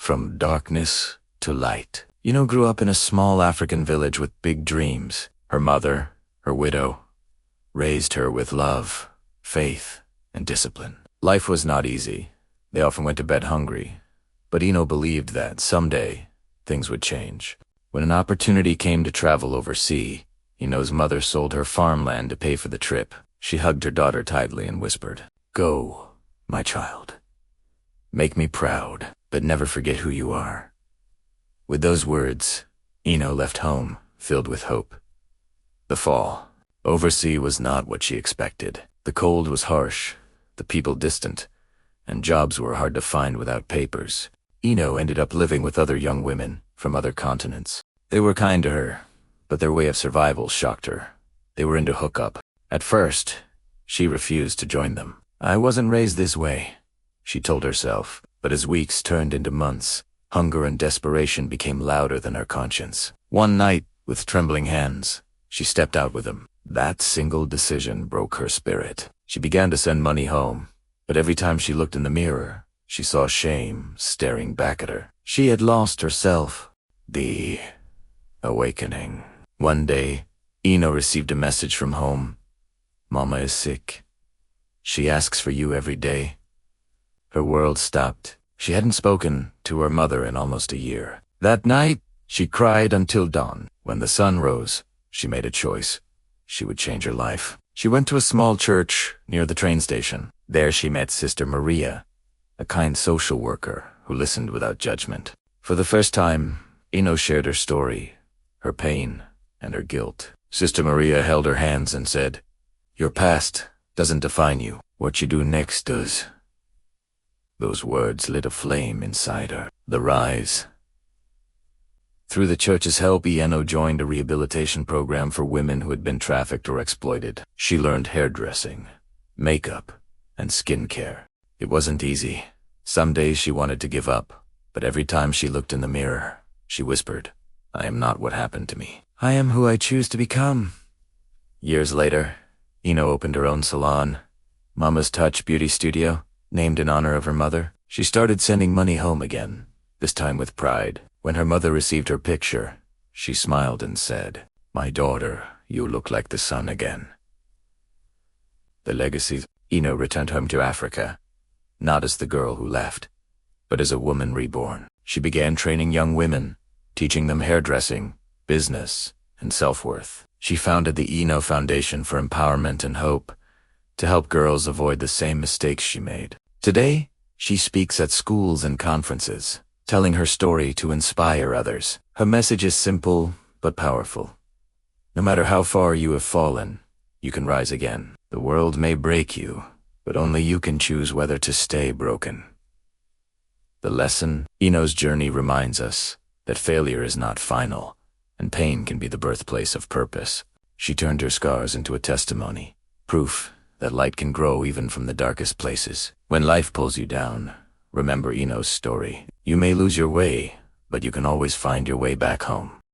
From darkness to light. Ino grew up in a small African village with big dreams. Her mother, her widow, raised her with love, faith, and discipline. Life was not easy. They often went to bed hungry. But Ino believed that someday things would change. When an opportunity came to travel overseas, Ino's mother sold her farmland to pay for the trip. She hugged her daughter tightly and whispered, "Go, my child. Make me proud, but never forget who you are." With those words, Ino left home, filled with hope. The fall. Overseas was not what she expected. The cold was harsh, the people distant, and jobs were hard to find without papers. Ino ended up living with other young women from other continents. They were kind to her, but their way of survival shocked her. They were into hookup. At first, she refused to join them. "I wasn't raised this way," she told herself, but as weeks turned into months, hunger and desperation became louder than her conscience. One night, with trembling hands, she stepped out with him. That single decision broke her spirit. She began to send money home, but every time she looked in the mirror, she saw shame staring back at her. She had lost herself. The awakening. One day, Ino received a message from home. "Mama is sick. She asks for you every day." Her world stopped. She hadn't spoken to her mother in almost a year. That night, she cried until dawn. When the sun rose, she made a choice. She would change her life. She went to a small church near the train station. There she met Sister Maria, a kind social worker who listened without judgment. For the first time, Ino shared her story, her pain, and her guilt. Sister Maria held her hands and said, "Your past doesn't define you. What you do next does." Those words lit a flame inside her. The rise. Through the church's help, Ino joined a rehabilitation program for women who had been trafficked or exploited. She learned hairdressing, makeup, and skincare. It wasn't easy. Some days she wanted to give up, but every time she looked in the mirror, she whispered, "I am not what happened to me. I am who I choose to become." Years later, Ino opened her own salon, Mama's Touch Beauty Studio, named in honor of her mother. She started sending money home again, this time with pride. When her mother received her picture, she smiled and said, "My daughter, you look like the sun again." The legacy. Ino returned home to Africa, not as the girl who left, but as a woman reborn. She began training young women, teaching them hairdressing, business, and self-worth. She founded the Ino Foundation for Empowerment and Hope to help girls avoid the same mistakes she made. Today, she speaks at schools and conferences, telling her story to inspire others. Her message is simple but powerful. No matter how far you have fallen, you can rise again. The world may break you, but only you can choose whether to stay broken. The lesson. Ino's journey reminds us that failure is not final, and pain can be the birthplace of purpose. She turned her scars into a testimony, proof that light can grow even from the darkest places. When life pulls you down, remember Ino's story. You may lose your way, but you can always find your way back home.